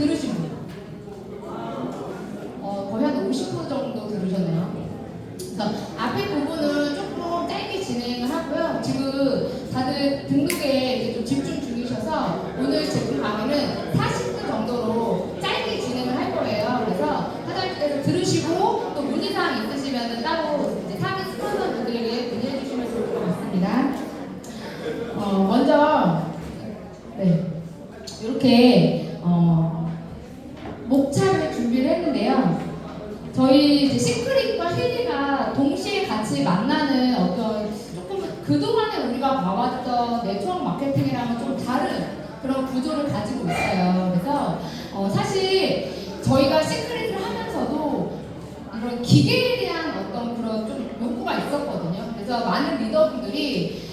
들으신 분? 거의 한 50% 정도 들으셨네요. 그러니까 앞에 부분은 조금 짧게 진행을 하고요. 지금 다들 등록에 이제 좀 집중 중이셔서 오늘 제품 강의는 40분 정도로 짧게 진행을 할 거예요. 그래서 사장님께서 들으시고 또 문의사항 있으시면 따로 이제 사기 스폰서분들에게 문의해 주시면 좋을 것 같습니다. 먼저 이렇게 목차를 준비를 했는데요. 저희 이제 시크릿과 힐리가 동시에 같이 만나는 어떤 조금 그동안에 우리가 봐왔던 네트워크 마케팅이랑은 좀 다른 그런 구조를 가지고 있어요. 그래서 사실 저희가 시크릿을 하면서도 이런 기계에 대한 어떤 그런 좀 욕구가 있었거든요. 그래서 많은 리더분들이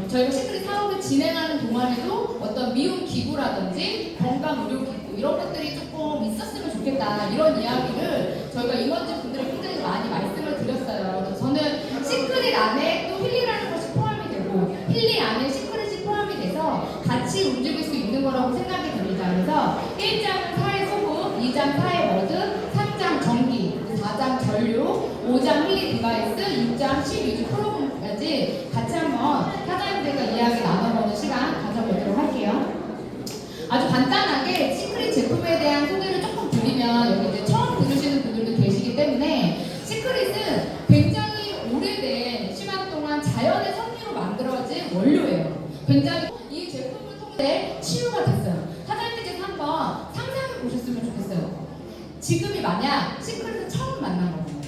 저희가 시크릿 사업을 진행하는 동안에도 어떤 미용 기구라든지 건강 의료 기구 이런 것들이 조금 있었으면 좋겠다 이런 이야기를 저희가 임원진 분들이 굉장히 많이 말씀을 드렸어요. 그래서 저는 시크릿 안에 또 힐리라는 것이 포함이 되고 힐리 안에 시크릿이 포함이 돼서 같이 움직일 수 있는 거라고 생각이 됩니다. 그래서 1장 사회 소금, 2장 사회 워드, 3장 전기, 4장 전류, 5장 힐리 디바이스, 6장 12주 프로그램까지 같이 한번 사장님들과 이야기 나눠보는 시간 가져보도록 할게요. 아주 간단하게 시크릿 제품에 대한 소개를 조금 드리면 여기 이제 처음 들으시는 분들도 계시기 때문에 시크릿은 굉장히 오래된 시간 동안 자연의 섭리로 만들어진 원료예요. 굉장히 이 제품을 통해 치유가 됐어요. 사장님들께서 한번 상상해 보셨으면 좋겠어요. 지금이 만약 시크릿을 처음 만난 거예요.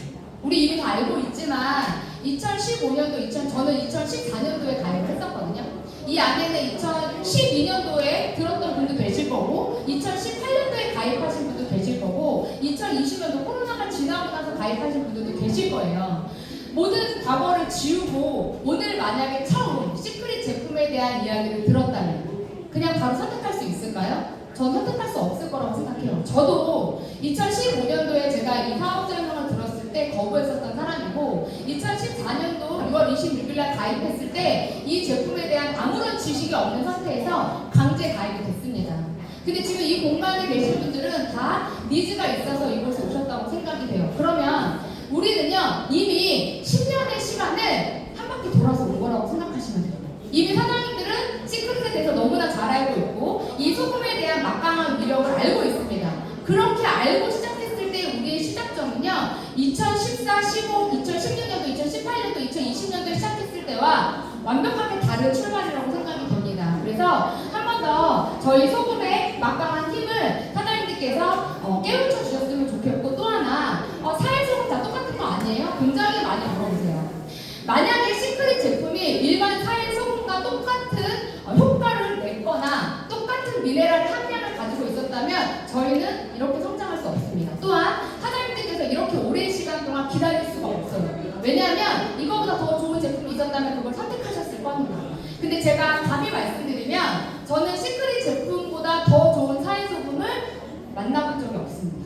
우리 이미 다 알고 있지만 2015년도, 저는 2014년도에 가입을 했었거든요. 이 안에는 2012년도에 들었던 분도 계실 거고 2018년도에 가입하신 분도 계실 거고 2020년도 코로나가 지나고 나서 가입하신 분들도 계실 거예요. 모든 과거를 지우고 오늘 만약에 처음 시크릿 제품에 대한 이야기를 들었다면 그냥 바로 선택할 수 있을까요? 전 선택할 수 없을 거라고 생각해요. 저도 2015년도에 제가 이 사업 설명을 들었을 때 거부했었던 사람이고 2014년도 6월 26일 날 가입했을 때 이 제품에 대한 아무런 지식이 없는 상태에서 강제 가입이 됐습니다. 근데 지금 이 공간에 계신 분들은 다 니즈가 있어서 이곳에 오셨다고 생각이 돼요. 그러면 우리는요 이미 10년의 시간을 한 바퀴 돌아서 온 거라고 생각하시면 돼요. 이미 사장님들은 시크릿에 대해서 너무나 잘 알고 있고 이 소금에 대한 막강한 위력을 알고 있습니다. 그렇게 알고 시작했을 때 우리의 시작점은요 2014, 15, 2016년도, 2018년도, 2020년도에 시작했을 때와 완벽하게 다른 출발이라고 생각이 됩니다. 그래서 한 번 더 저희 소금의 막강한 힘을 사장님들께서 깨우쳐 주셨으면 좋겠고 또 하나 사회 소금 다 똑같은 거 아니에요? 굉장히 많이 물어보세요. 만약에 시크릿 제품이 일반 사회 소금과 똑같은 효과를 냈거나 똑같은 미네랄 함량을 가지고 있었다면 저희는 이렇게 성장할 수 없습니다. 또한 사장님들께서 이렇게 오랜 시간 동안 기다릴 수가 없어요. 왜냐하면 이거보다 더 좋은 제품이 있었다면 그걸 선택하셨을 겁니다. 근데 제가 감히 말씀드리면 저는 시크릿 제품보다 더 좋은 사회 소금을 만나본 적이 없습니다.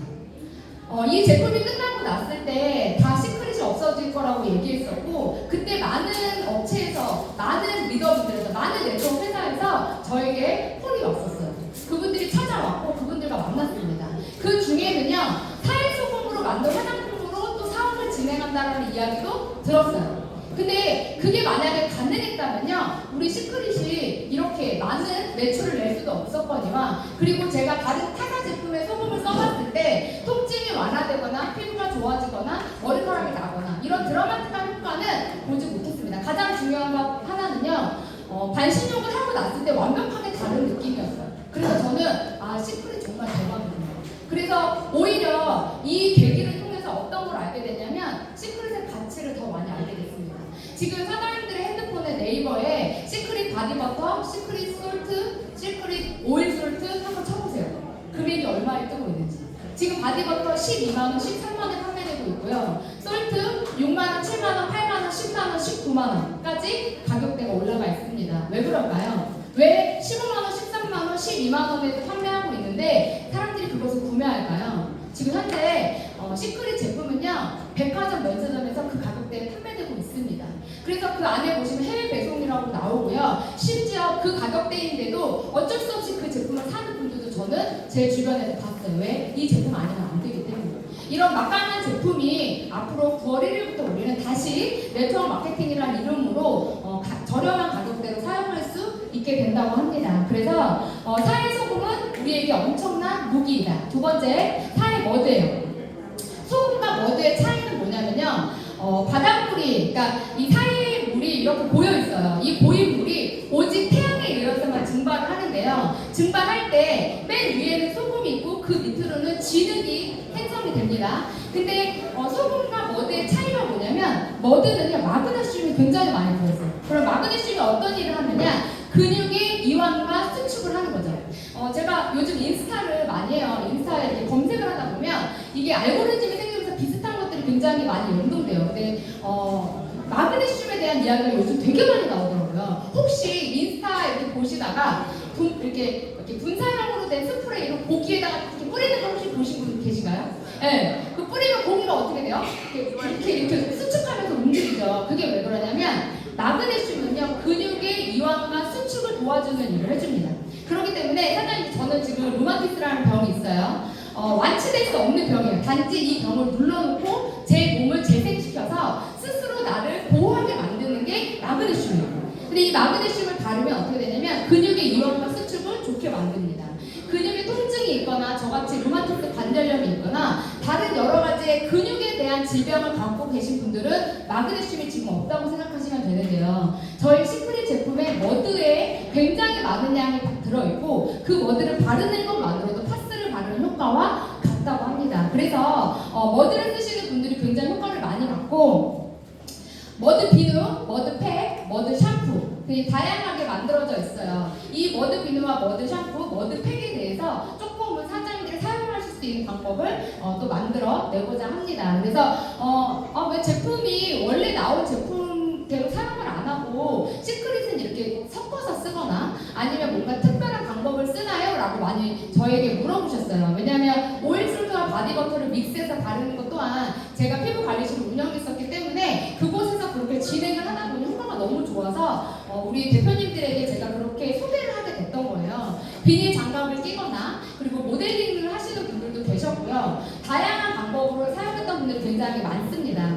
이 제품이 끝나고 났을 때 다 시크릿이 없어질 거라고 얘기했었고 그때 많은 업체에서 많은 리더분들에서 많은 네트워크 회사에서 저에게 콜이 왔었어요. 그분들이 찾아왔고 그분들과 만났습니다. 그 중에는요 사회소금으로 만든 화장품으로 또 사업을 진행한다는 이야기도 들었어요. 근데 그게 만약에 가능했다면요 우리 시크릿이 이렇게 많은 매출을 낼 수도 없었거니와 그리고 제가 다른 타사 제품의 소금을 써봤을 때 통증이 완화되거나 피부가 좋아지거나 머리카락이 나거나 이런 드라마틱한 효과는 보지 못했습니다. 가장 중요한 것 하나는요 반신욕을 하고 났을 때 완벽하게 다른 느낌이었어요. 그래서 저는 시크릿 정말 대박이구나. 그래서 오히려 이 계기를 통해서 어떤 걸 알게 됐냐면 시크릿의 가치를 더 많이 알게 됐습니다. 지금 사장님들의 핸드폰에 네이버에 시크릿 바디버터, 시크릿 솔트, 시크릿 오일 솔트 한번 쳐보세요. 금액이 얼마에 뜨고 있는지. 지금 바디버터 12만원, 13만원에 판매되고 있고요. 솔트 6만원, 7만원, 8만원, 10만원, 19만원까지 가격대가 올라가 있습니다. 왜 그럴까요? 왜 15만원, 13만원, 12만원에도 판매하고 있는데 사람들이 그것을 구매할까요? 지금 현재 시크릿 제품은요 백화점 면세점에서 그 가격대에 판매되고 있습니다. 그래서 그 안에 보시면 해외 배송이라고 나오고요. 심지어 그 가격대인데도 어쩔 수 없이 그 제품을 사는 분들도 저는 거는 제 주변에서 봤어요. 왜? 이 제품 아니면 안 되기 때문에. 이런 막강한 제품이 앞으로 9월 1일부터 우리는 다시 네트워크 마케팅이라는 이름으로 저렴한 가격대로 사용할 수 있게 된다고 합니다. 그래서 사회 소금은 우리에게 엄청난 무기이다. 두 번째, 사회 머드예요. 소금과 머드의 차이는 뭐냐면요. 바닷물이, 그러니까 이 사이에 물이 이렇게 고여 있어요. 이 고인 물이 오직 태양에 의해서만 증발을 하는데요. 증발할 때 맨 위에는 소금이 있고 그 밑으로는 진흙이 생성이 됩니다. 근데 소금과 머드의 차이가 뭐냐면 머드는요 마그네슘이 굉장히 많이 들어있어요. 그럼 마그네슘이 어떤 일을 하느냐? 근육의 이완과 수축을 하는 거죠. 제가 요즘 인스타를 많이 해요. 인스타에 이렇게 검색을 하다 보면 이게 알고리즘이 생기면서 비슷한 것들이 굉장히 많이 연동돼요. 근데 마그네슘에 대한 이야기가 요즘 되게 많이 나오더라고요. 혹시 인스타 이렇게 보시다가 이렇게 분사형으로 된 스프레이로 고기에다가 이렇게 뿌리는 걸 혹시 보신 분 계신가요? 네. 그 뿌리면 고기가 어떻게 돼요? 이렇게 수축하면서 움직이죠. 그게 왜 그러냐면 마그네슘은요 근육의 이완과 수축을 도와주는 일을 해줍니다. 그렇기 때문에 사장님 저는 지금 루마티스라는 병이 있어요. 완치될 수 없는 병이에요. 단지 이 병을 눌러놓고 제 몸을 재생시켜서 스스로 나를 보호하게 만드는 게 마그네슘이에요. 근데 이 마그네슘을 바르면 어떻게 되냐면 근육의 이완과 수축을 좋게 만듭니다. 근육에 통증이 있거나 저같이 루마티스 관절염이 있거나 다른 여러 가지의 근육에 대한 질병을 갖고 계신 분들은 마그네슘이 지금 없다고 생각하시면 되는데요. 저희 시크릿 제품에 머드에 굉장히 많은 양이 들어있고 그 머드를 바르는 것만으로도 파스를 바르는 효과와 같다고 합니다. 그래서 머드를 쓰시는 분들이 굉장히 효과를 많이 받고 머드 비누, 머드 팩, 머드 샴푸 다양하게 만들어져 있어요. 이 머드 비누와 머드 샴푸, 머드 팩에 대해서 조금은 사장님들이 사용하실 수 있는 방법을 또 만들어 내고자 합니다. 그래서 왜 제품이 원래 나온 제품대로 사용을 안 하고 시크릿은 이렇게 섞어서 쓰거나 아니면 뭔가 특별한 방법을 쓰나요? 라고 많이 저에게 물어보셨어요. 왜냐하면 오일술과 바디버터를 믹스해서 바르는 것 또한 제가 피부관리실을 운영했었기 때문에 그곳에서 그렇게 진행을 하다 보니 효과가 너무 좋아서 우리 대표님들에게 제가 그렇게 소개를 하게 됐던 거예요. 비닐 장갑을 끼거나 그리고 모델링을 하시는 분들도 계셨고요. 다양한 방법으로 사용했던 분들이 굉장히 많습니다.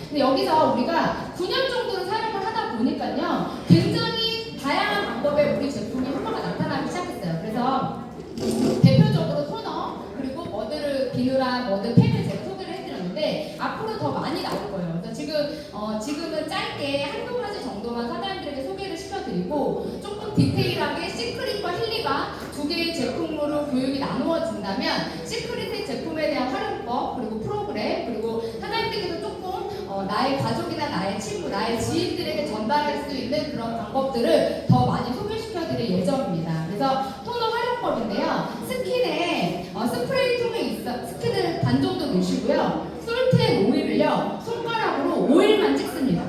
근데 여기서 우리가 9년 정도를 사용을 하다 보니까요. 굉장히 다양한 방법의 우리 제품이 효과가 나타나기 시작했어요. 그래서 대표적으로 토너 그리고 머드 비누랑 머드 팩을 제가 소개를 해드렸는데 앞으로 더 많이 나올 거예요. 그래서 지금은 짧게 한두 가지 정도만 사장님들에게 소개를 시켜드리고 조금 디테일하게 시크릿과 힐리가 두 개의 제품으로 교육이 나누어진다면 시크릿의 제품에 대한 활용법 그리고 프로그램 그리고 사장님들께서 조금 나의 가족이나 나의 친구, 나의 지인들에게 전달할 수 있는 그런 방법들을 더 많이 소개시켜드릴 예정입니다. 그래서 토너 활용법인데요. 스킨에 스프레이 통에 있어 스킨을 반 정도 넣으시고요. 솔트앤 오일을요. 손가락으로 5일만 찍습니다.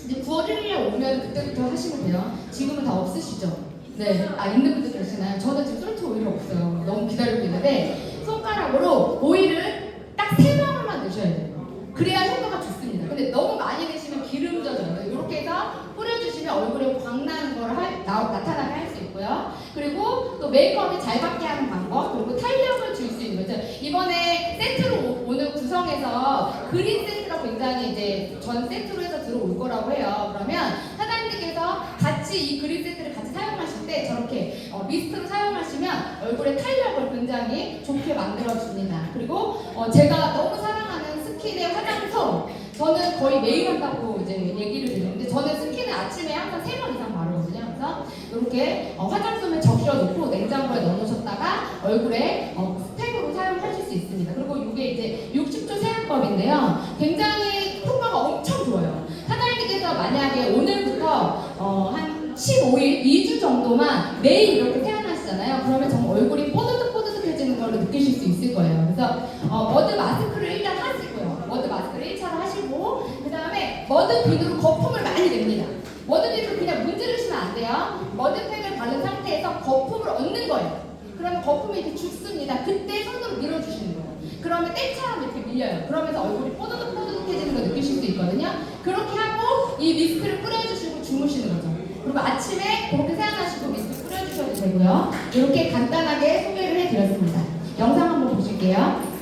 이제 9월 1일에 오면 그때부터 하시면 돼요. 지금은 다 없으시죠? 네. 있는 분들 계시나요? 저는 지금 솔트 오일이 없어요. 너무 기다리고 있는데 손가락으로 오일을 딱 3방울만 넣으셔야 돼요. 그래야 효과가 좋습니다. 근데 너무 많이 내시면 기름 져져요. 이렇게 해서 뿌려주시면 얼굴에 광나는 걸 나타나게 할 수 있고요. 그리고 또 메이크업이 잘 받게 하는 방법, 그리고 탄력을 줄 수 있는 거죠. 이번에 세트로 오늘 구성해서 그린 세트가 굉장히 이제 전 세트로 해서 들어올 거라고 해요. 그러면 사장님께서 같이 이 그린 세트를 같이 사용하실 때 저렇게 미스트로 사용하시면 얼굴에 탄력을 굉장히 좋게 만들어줍니다. 그리고 제가 너무 사랑하는 스킨의 화장솜 저는 거의 매일 한다고 이제 얘기를 드리는데 저는 스킨을 아침에 항상 3번 이상 바르거든요. 그래서 이렇게 화장솜에 적셔놓고 냉장고에 넣어놓으셨다가 얼굴에 스펙으로 사용하실 수 있습니다. 그리고 이게 이제 60초 세안법인데요. 굉장히 효과가 엄청 좋아요. 사장님께서 만약에 오늘부터 한 15일, 2주 정도만 매일 이렇게 세안하시잖아요. 그러면 정말 얼굴이 뽀드득뽀드득해지는 걸로 느끼실 수 있을 거예요. 그래서 머드 마스크를 일단 하시고요. 머드 마스크를 1차로 하시고 그 다음에 머드 비누로 거품을 많이 냅니다. 머드 비누를 그냥 문지르시면 안 돼요. 머드팩을 바른 상태에서 거품을 얻는 거예요. 그러면 거품이 이렇게 죽습니다. 그때 손으로 밀어주시는 거예요. 그러면 땡처럼 이렇게 밀려요. 그러면서 얼굴이 뽀드득뽀드득해지는 걸 느끼실 수 있거든요. 그렇게 하고 이 미스트를 뿌려주시고 주무시는 거죠. 그리고 아침에 그렇게 세안하시고 미스트 뿌려주시고 눌러주셔도 되고요. 이렇게 간단하게 소개를 해드렸습니다. 영상 한번 보실게요.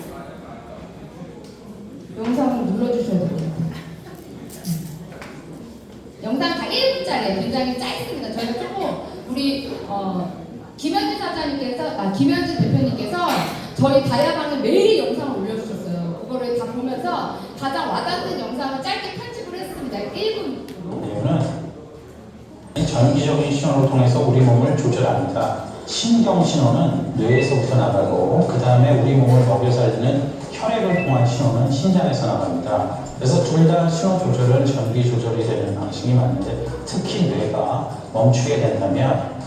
영상을 눌러주셔도 됩니다. 영상 다 1분짜리예요. 굉장히 짧습니다. 저희가 조금 우리 김현진 사장님께서, 김현진 대표님께서 저희 다야방에 매일 영상을 올려주셨어요. 그거를 다 보면서 가장 와닿는 영상을 짧게 편집을 했습니다. 1분. 이유는 전기적인 신호를 통해서 우리 몸을 조절합니다. 신경 신호는 뇌에서부터 나가고 그 다음에 우리 몸을 먹여 살리는 혈액을 통한 신호는 심장에서 나갑니다. 그래서 둘 다 신호 조절은 전기 조절이 되는 방식이 맞는데 특히 뇌가 멈추게 된다면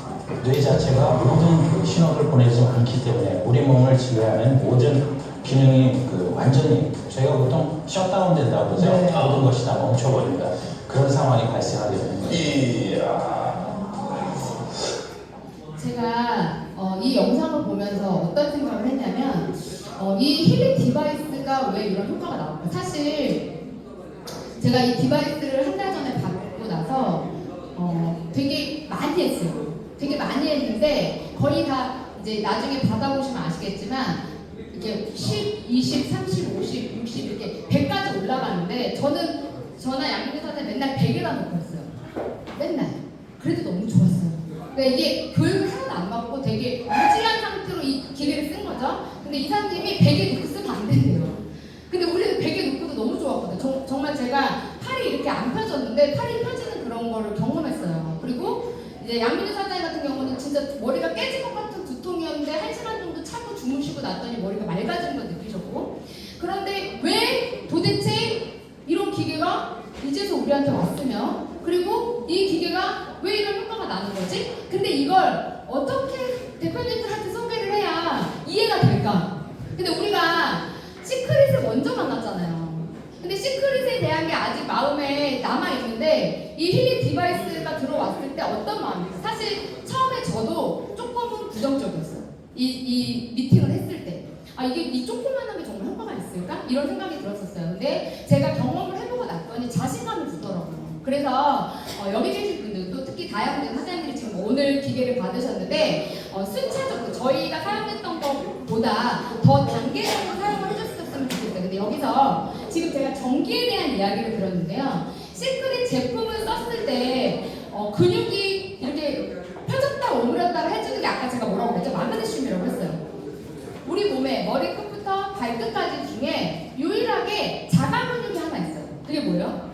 뇌 자체가 모든 그 신호를 보내지 않기 때문에 우리 몸을 지배하는 모든 기능이 완전히 저희가 보통 셧다운 된다고 그러죠. 네. 모든 것이 다 멈춰버립니다. 그런 상황이 발생하게 되는 거예요. 제가 이 영상을 보면서 어떤 생각을 했냐면 이 힐링 디바이스가 왜 이런 효과가 나올까? 사실 제가 이 디바이스를 한 달 전에 받고 나서 되게 많이 했어요. 되게 많이 했는데 거의 다 이제 나중에 받아보시면 아시겠지만 이게 10, 20, 30, 50, 60 이렇게 100까지 올라가는데 저나 양민희 사장 맨날 100에다 놓고 했어요. 맨날. 그래도 너무 좋았어요. 그러니까 이게 교육을 하나도 안 받고 되게 무질한 상태로 이 기계를 쓴 거죠. 근데 이사님이 100에 놓고 쓰면 안 된대요. 근데 우리는 100에 놓고도 너무 좋았거든요. 정말 제가 팔이 이렇게 안 펴졌는데 팔이 펴지는 그런 거를 경험했어요. 그리고 이제 양민희 사장님 같은 경우는 진짜 머리가 깨질 것 같은 두통이었는데 1시간 정도 차고 주무시고 났더니 머리가 맑아지는 걸 느끼셨고, 그런데 왜 도대체 이런 기계가 이제서 우리한테 왔으면, 그리고 이 기계가 왜 이런 효과가 나는 거지? 근데 이걸 어떻게 대표님들한테 소개를 해야 이해가 될까? 근데 우리가 시크릿을 먼저 만났잖아요. 근데 시크릿에 대한 게 아직 마음에 남아있는데 이 힐링 디바이스가 들어왔을 때 어떤 마음이에요? 사실 처음에 저도 조금은 부정적이었어요. 이 미팅을 했을 때. 이게 이 조그만한 게 정말 효과가 있을까? 이런 생각이 들었었어요. 근데 제가 경험을 해보고 났더니 자신감이 붙더라고요. 그래서 여기 계신 분들도 특히 다양한 사장님들이 지금 오늘 기계를 받으셨는데 순차적으로 저희가 사용했던 것보다 더 단계적으로 사용을 해줬으면 좋겠어요. 근데 여기서 지금 제가 전기에 대한 이야기를 들었는데요. 시크릿 제품을 썼을 때 근육이 이렇게 펴졌다 오므렸다 해주는 게 아까 제가 뭐라고 그랬죠? 마그네슘이라고 했어요. 우리 몸에 머리끝부터 발끝까지 중에 유일하게 자가 근육이 하나 있어요. 그게 뭐예요?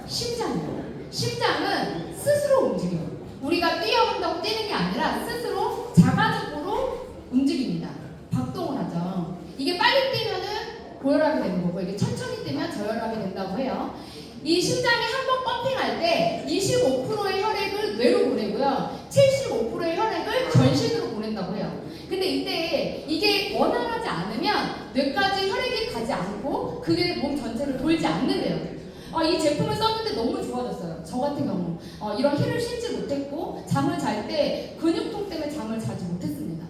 심장이에요. 심장은 스스로 움직여요. 우리가 뛰어온다고 뛰는 게 아니라 스스로 자가적으로 움직입니다. 박동을 하죠. 이게 빨리 뛰면은 고혈압이 되는 거고, 이게 천천히 뛰면 저혈압이 된다고 해요. 이 심장이 한번 펌핑할 때 25%의 혈액을 뇌로 보내고요, 75%의 혈액을 전신으로 보낸다고 해요. 근데 이때 이게 원활하지 않으면 뇌까지 혈액이 가지 않고 그게 몸 전체를 돌지 않는데요. 이 제품을 썼는데 너무 좋아졌어요. 저 같은 경우 이런 힐을 신지 못했고 잠을 잘 때 근육통 때문에 잠을 자지 못했습니다.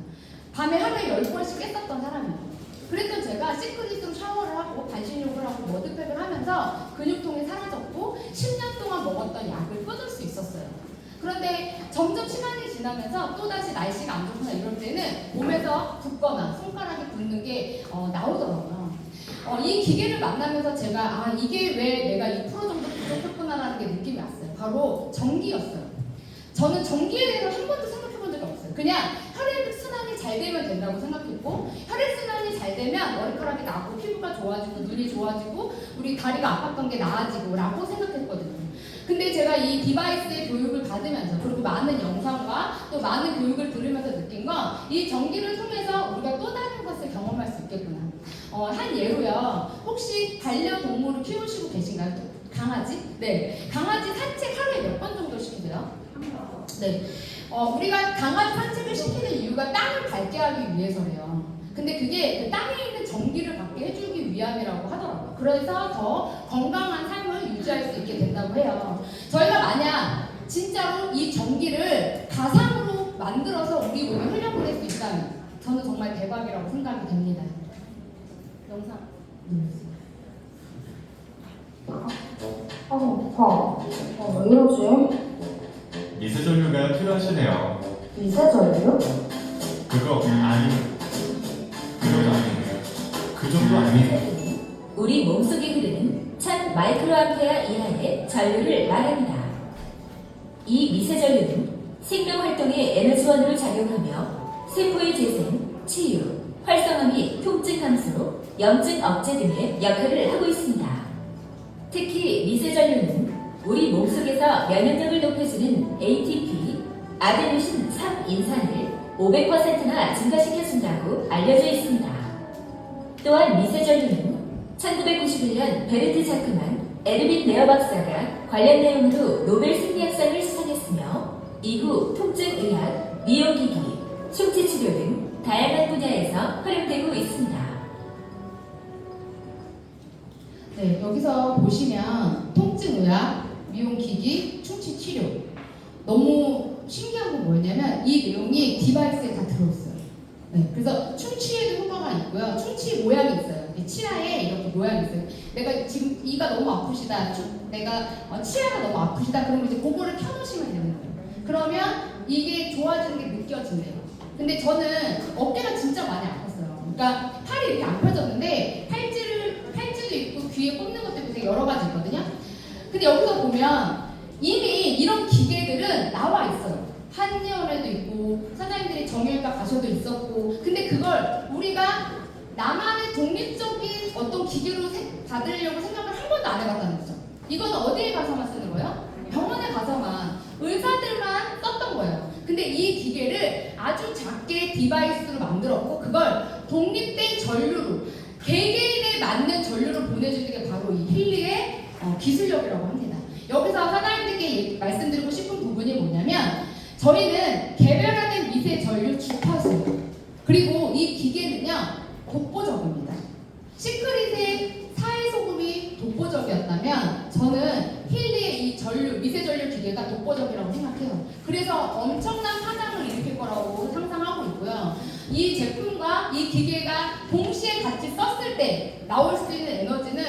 밤에 하루에 10번씩 깼었던 사람이에요. 그랬던 제가 시크릿으로 샤워를 하고 반신욕을 하고 머드팩을 하면서 근육통이 사라졌고 10년 동안 먹었던 약을 끊을 수 있었어요. 그런데 점점 시간이 지나면서 또다시 날씨가 안 좋거나 이럴 때는 몸에서 붓거나 손가락이 붓는 게 나오더라고요. 이 기계를 만나면서 제가 이게 왜 내가 2% 정도 부족했구나라는 게 느낌이 왔어요. 바로 전기였어요. 저는 전기에 대해서 한 번도 생각해 본 적이 없어요. 그냥 혈액 순환이 잘 되면 된다고 생각했고, 혈액 순환이 잘 되면 머리카락이 나고 피부가 좋아지고 눈이 좋아지고 우리 다리가 아팠던 게 나아지고 라고 생각했거든요. 근데 제가 이 디바이스의 교육을 받으면서, 그리고 많은 영상과 또 많은 교육을 들으면서 느낀 건 이 전기를 통해서 우리가 또 다른 것을 경험할 수 있겠구나. 한 예로요. 혹시 반려동물을 키우시고 계신가요? 강아지? 네. 강아지 산책 하루에 몇 번 정도 시키세요? 네. 우리가 강아지 산책을 시키는 이유가 땅을 밟게 하기 위해서래요. 근데 그게 그 땅에 있는 전기를 받게 해주기 위함이라고 하더라고요. 그래서 더 건강한 삶을 유지할 수 있게 된다고 해요. 저희가 만약 진짜로 이 전기를 가상으로 만들어서 우리 몸에 흘려보낼 수 있다면 저는 정말 대박이라고 생각이 됩니다. 영상. 오빠. 왜 이러지? 미세 전류가 필요하시네요. 미세전류? 그거 아니에요. 그것도 아니에요. 그 정도 아니에요. 우리 몸속에 흐르는 1000 마이크로암페어 이하의 전류를 말합니다. 이 미세전류는 생명활동의 에너지원으로 작용하며 세포의 재생, 치유, 활성화 및 통증 감소, 염증 억제 등의 역할을 하고 있습니다. 특히 미세전류는 우리 몸속에서 면역력을 높여주는 ATP, 아데노신 3인산을 500%나 증가시켜준다고 알려져 있습니다. 또한 미세전류는 1991년 베르트 자크만, 에르빈 레어 박사가 관련 내용으로 노벨 생리학상을 수상했으며 이후 통증의학, 미용기기, 충치치료 등 다양한 분야에서 활용되고 있습니다. 네, 여기서 보시면 통증의학, 미용기기, 충치치료 너무 신기한 건 뭐였냐면 이 내용이 디바이스에 다 들어있어요. 네, 그래서 충치에도 효과가 있고요. 충치 모양이 있어요. 이 치아에 이렇게 모양이 있어요. 내가 지금 이가 너무 아프시다. 내가 치아가 너무 아프시다. 그러면 이제 그거를 켜놓으시면 되는 거예요. 그러면 이게 좋아지는 게 느껴진대요. 근데 저는 어깨가 진짜 많이 아팠어요. 그러니까 팔이 이렇게 안 펴졌는데 팔찌도 있고 귀에 꽂는 것도 있고 되게 여러 가지 있거든요. 근데 여기서 보면 이미 이런 기계들은 나와 있어요. 한의원에도 있고 사장님들이 정형외과 가셔도 있었고, 근데 그걸 우리가 나만의 독립적인 어떤 기계로 받으려고 생각을 한 번도 안 해봤다는 거죠. 이건 어디에 가서만 쓰는 거예요? 병원에 가서만, 의사들만 썼던 거예요. 근데 이 기계를 아주 작게 디바이스로 만들었고 그걸 독립된 전류로 개개인에 맞는 전류를 보내주는 게 바로 이 힐리의 기술력이라고 합니다. 여기서 사장님들께 말씀드리고 싶은 부분이 뭐냐면 저희는 개별화된 미세 전류 주파수, 그리고 이 기계는요 독보적입니다. 시크릿의 사회소금이 독보적이었다면 저는 힐리의 이 전류, 미세 전류 기계가 독보적이라고 생각해요. 그래서 엄청난 파장을 일으킬 거라고 상상하고 있고요. 이 제품과 이 기계가 동시에 같이 썼을 때 나올 수 있는 에너지는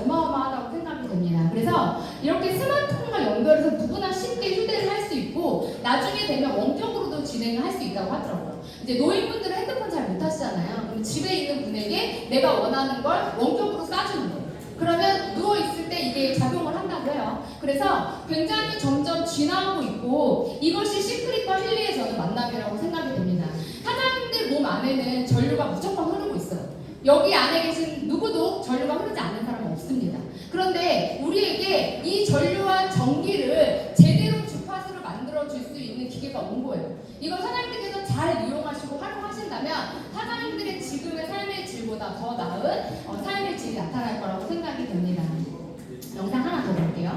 어마어마하다고 생각이 됩니다. 그래서 이렇게 스마트폰과 연결해서 누구나 쉽게 휴대를 할 수 있고 나중에 되면 원격으로도 진행을 할 수 있다고 하더라고요. 이제 노인분들은 핸드폰 잘 못 하시잖아요. 그럼 집에 있는 분에게 내가 원하는 걸 원격으로 쏴주는 거예요. 그러면 누워있을 때 이게 작용을 한다고 해요. 그래서 굉장히 점점 진화하고 있고 이것이 시크릿과 힐리의 저는 만남이라고 생각이 됩니다. 사장님들 몸 안에는 전류가 무조건 흐르고 있어요. 여기 안에 계신 누구도 전류가 흐르지 않는 사람은 없습니다. 그런데 우리에게 이 전류와 전기를 제대로 주파수를 만들어줄 수 있는 기계가 온 거예요. 이걸 사장님들께서 잘 이용하시고 활용하신다면 사장님들의 지금의 삶의 질보다 더 나은 삶의 질이 나타날 거라고 생각이 됩니다. 영상 하나 더 볼게요.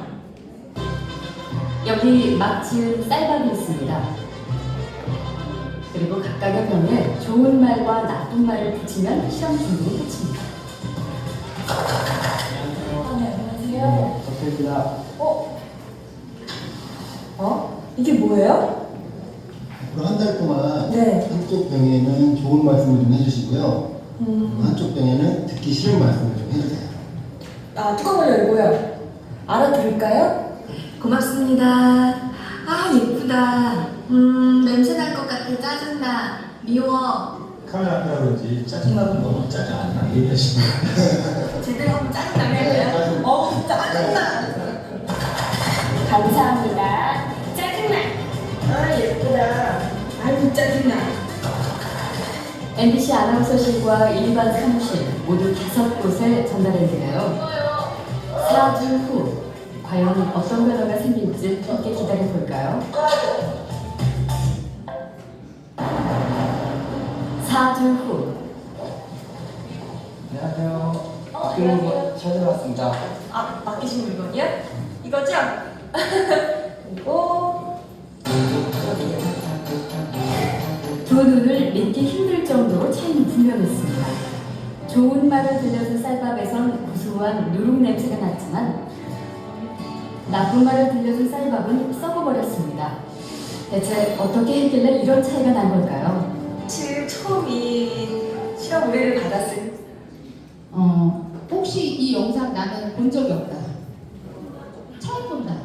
여기 막 지은 쌀밥이 있습니다. 그리고 각각의 병에 좋은 말과 나쁜 말을 붙이면 시험 준비를 끝입니다. 안녕하세요. 좋습니다. 이게 뭐예요? 앞으로 한 달 동안 네. 한쪽 병에는 좋은 말씀을 좀 해주시고요. 한쪽 병에는 듣기 싫은 말씀을 좀 해주세요. 뚜껑을 열고요. 알아들을까요? 고맙습니다. 아, 예쁘다. 냄새 날 것 같아. 짜증나. 미워. 카메라 앞에 그런지 짜증나도 너무 짜증 안 나게 하시면 제대로 한번 짜증나게 할까요? 짜증나. 감사합니다. 짜증나. 아, 예쁘다. 아이고, 짜증나. MBC 아나운서실과 일반 사무실 모두 5곳에 전달했는데요. 4주 후 과연 어떤 변화가 생길지 함께 기다려 볼까요? 4주 후 안녕하세요. 맡기는 거 찾아왔습니다. 맡기신 물건이요? 이거죠? 그리고 두 눈을 믿기 힘들 정도로 차이는 분명했습니다. 좋은 말을 들려준 쌀밥에선 구수한 누룩 냄새가 났지만 나쁜 말을 들려준 쌀밥은 썩어버렸습니다. 대체 어떻게 했길래 이런 차이가 난 걸까요? 사실 처음 이 실험 의뢰를 받았을 혹시 이 영상 나는 본 적이 없다. 처음 본다.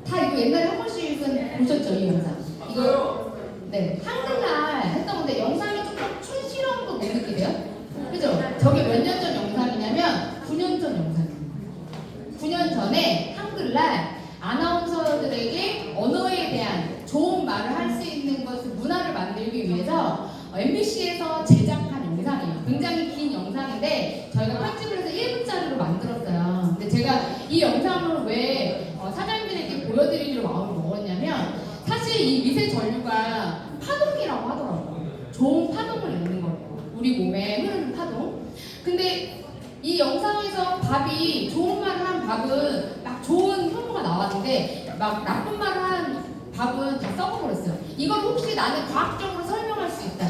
다 이거 옛날에 한 번씩은 보셨죠, 이 영상? 이거 네, 한글날 했던 건데 영상이 조금 촌스러운 거 못 느끼세요? 그죠? 저게 몇 년 전 영상이냐면 9년 전 영상이에요. 9년 전에 한글날 아나운서들에게 언어에 대한 좋은 말을 할 수 있는 것을 문화를 만들기 위해서 MBC에서 제작한 영상이에요. 굉장히 긴 영상인데 저희가 편집을 해서 1분짜리로 만들었어요. 근데 제가 이 영상을 왜 사장님들에게 보여드리기로 마음을 먹었냐면 사실 이 미세 전류가 파동이라고 하더라고요. 좋은 파동을 내는 거예요. 우리 몸에 흐르는 파동. 근데 이 영상에서 밥이 좋은 말을 한 밥은 막 좋은 효과가 나왔는데 막 나쁜 말을 한 밥은 다 썩어버렸어요. 이걸 혹시 나는 과학적으로 설명할 수 있다.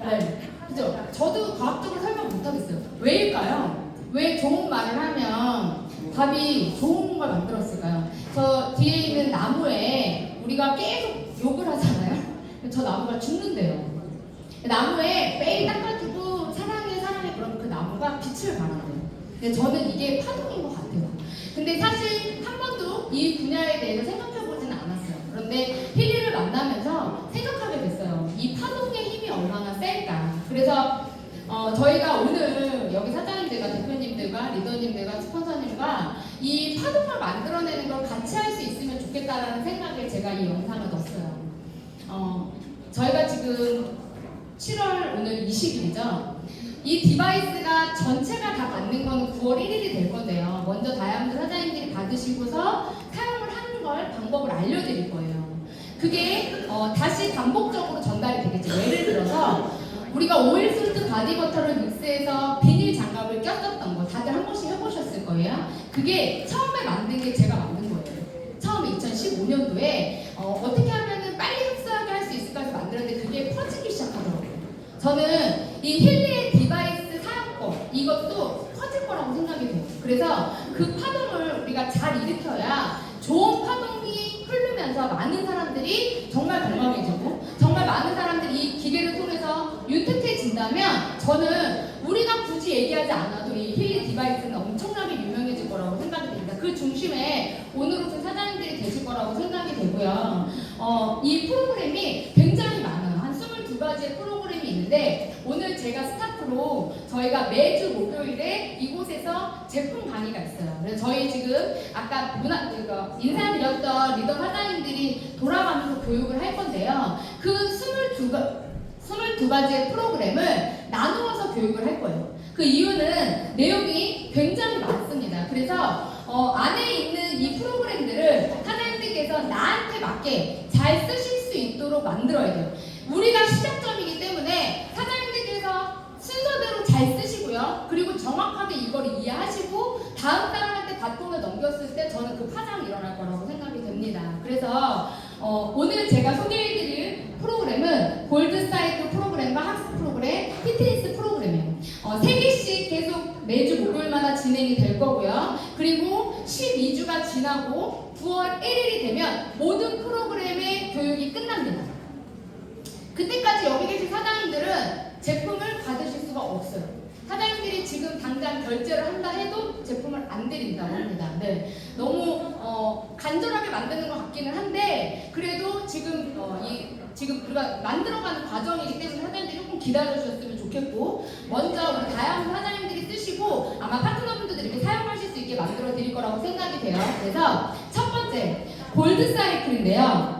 네. 그죠? 저도 과학적으로 설명 못하겠어요. 왜일까요? 왜 좋은 말을 하면 밥이 좋은 걸 만들었을까요? 저 뒤에 있는 나무에 우리가 계속 욕을 하잖아요. 저 나무가 죽는데요. 나무에 매일 닦아주고 사랑해 그러면 그 나무가 빛을 발한대요. 근데 저는 이게 파동인 것 같아요. 근데 사실 한 번도 이 분야에 대해서 생각해보지는 않았어요. 그런데 힐리를 만나면서 생각하게 됐어요. 이 파동의 힘이 얼마나 셀까. 그래서 저희가 오늘 여기 사장님들과 대표님들과 리더님들과 스폰서님과 이 파동을 만들어내는 걸 같이 할 수 있으면 좋겠다라는 생각에 제가 이 영상을 넣었어요. 저희가 지금 7월 오늘 20일이죠. 이 디바이스가 전체가 다 받는 거는 9월 1일이 될 건데요. 먼저 다이아몬드 사장님들이 받으시고서 사용을 하는 걸 방법을 알려드릴 거예요. 그게 다시 반복적으로 전달이 되겠죠. 예를 들어서 우리가 오일 솔트 바디버터를 믹스해서 비닐 장갑을 꼈었던 거 다들 한 번씩 해보셨을 거예요. 그게 처음에 만든 게 제가 만든 거예요. 처음에 2015년도에 어떻게 하면 빨리 흡수하게 할 수 있을까 해서 만들었는데 그게 퍼지기 시작하더라고요. 저는 이 힐리의 디바이스 사용법 이것도 커질 거라고 생각이 돼요. 그래서 그 파동을 우리가 잘 일으켜야 좋은 파동이 흐르면서 많은 사람들이 정말 건강해지고 정말 많은 사람들이 이 기계를 통해서 윤택해진다면 저는 우리가 굳이 얘기하지 않아도 이 힐리 디바이스는 엄청나게 유명해질 거라고 생각이 됩니다. 그 중심에 오늘 오신 사장님들이 계실 거라고 생각이 되고요. 이 프로그램이 굉장히 많아요. 한 22가지의 프로그램이 있는데 오늘 제가 스타트로 저희가 매주 목요일에 이곳에서 제품 강의가 있어요. 그래서 저희 지금 아까 인사드렸던 리더 사장님들이 돌아가면서 교육을 할 건데요. 그 22가지의 프로그램을 나누어서 교육을 할 거예요. 그 이유는 내용이 굉장히 많습니다. 그래서 안에 있는 이 프로그램들을 사장님들께서 나한테 맞게 잘 쓰실 수 있도록 만들어야 돼요. 우리가 시작점이기 때문에 사장님들께서 순서대로 잘 쓰시고요. 그리고 정확하게 이걸 이해하시고 다음 사람한테 바통을 넘겼을 때 저는 그 파장이 일어날 거라고 생각이 됩니다. 그래서 오늘 제가 소개해드릴 프로그램은 골드 사이클 프로그램과 학습 프로그램, 피트니스 프로그램이에요. 3개씩 계속 매주 목요일마다 진행이 될 거고요. 그리고 12주가 지나고 9월 1일이 되면 모든 프로그램의 교육이 끝납니다. 그때까지 여기 계신 사장님들은 제품을 받으실 수가 없어요. 사장님들이 지금 당장 결제를 한다 해도 제품을 안 드린다고 합니다. 네, 너무 간절하게 만드는 것 같기는 한데 그래도 지금 우리가 만들어가는 과정이기 때문에 사장님들이 조금 기다려주셨으면 좋겠고 먼저 우리 다양한 사장님들이 쓰시고 아마 파트너분들도 이렇게 사용하실 수 있게 만들어 드릴 거라고 생각이 돼요. 그래서 첫 번째 골드 사이클인데요.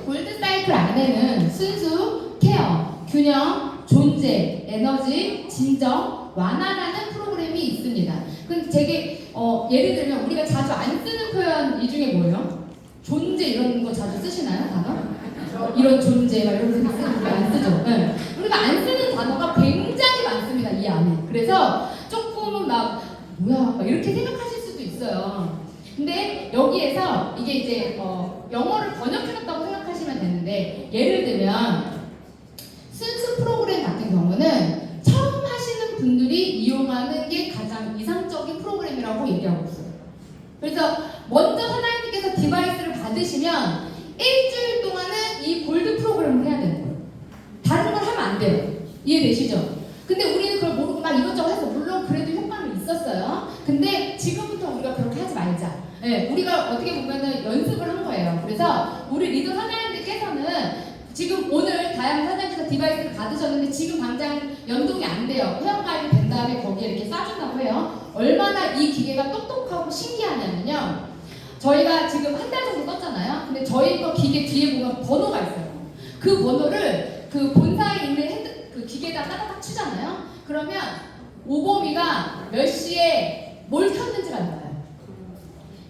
골드 사이클 안에는 순수, 케어, 균형, 존재, 에너지, 진정, 완화라는 프로그램이 있습니다. 근데 되게 예를 들면 우리가 자주 안 쓰는 표현 이 중에 뭐예요? 존재 이런 거 자주 쓰시나요? 단어? 이런 존재 막 이런 거 쓰는 거 안 쓰죠? 네. 우리가 안 쓰는 단어가 굉장히 많습니다. 이 안에. 그래서 조금은 막 뭐야 막 이렇게 생각하실 수도 있어요. 근데 여기에서 이게 이제 영어를 번역해놨다고 생각하시면 되는데 예를 들면 순수 프로그램 같은 경우는 처음 하시는 분들이 이용하는 게 가장 이상적인 프로그램이라고 얘기하고 있어요. 그래서 먼저 사장님께서 디바이스를 받으시면 일주일 동안은 이 골드 프로그램을 해야 되는 거예요. 다른 걸 하면 안 돼요. 이해되시죠? 근데 우리는 그걸 모르고 막 이것저것 해서 물론 그래도 효과는 있었어요. 근데 지금부터 우리가 그렇게 하지 말자. 네, 우리가 어떻게 보면은 연습을 한 거예요. 그래서 우리 리더 사장님들께서는 지금 오늘 다양한 사장님께서 디바이스를 받으셨는데 지금 당장 연동이 안 돼요. 회원가입이 된 다음에 거기에 이렇게 싸준다고 해요. 얼마나 이 기계가 똑똑하고 신기하냐면요. 저희가 지금 한 달 정도 썼잖아요. 근데 저희 거 기계 뒤에 보면 번호가 있어요. 그 번호를 그 본사에 있는 그 기계에다 따닥딱 치잖아요. 그러면 오범이가 몇 시에 뭘 켰는지가 나와요.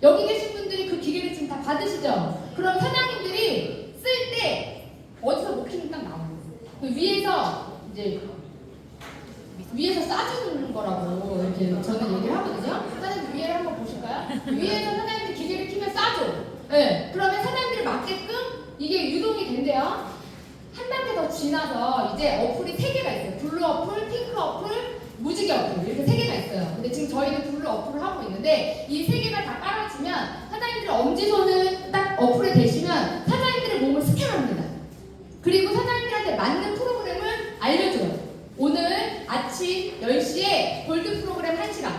여기 계신 분들이 그 기계를 지금 다 받으시죠? 그럼 사장님들이 쓸 때 어디서 못 키면 딱 나와요. 그 위에서 싸주는 거라고 이렇게 저는 얘기를 하거든요. 사장님 위에를 한번 보실까요? 위에서 사장님들 기계를 키면 싸줘. 네. 그러면 사장님들이 맞게끔 이게 유동이 된대요. 한 단계 더 지나서 이제 어플이 3개가 있어요. 블루 어플, 핑크 어플, 무지개 어플 이렇게 3개가 있어요. 근데 지금 저희는 블루 어플을 하고 있는데 이 3개가 다 깔아지면 사장님들이 엄지손을 딱 어플에 대시면 사장님들의 몸을 스캔합니다. 그리고 사장님들한테 맞는 프로그램을 알려줘요. 오늘 아침 10시에 골드 프로그램 1시간,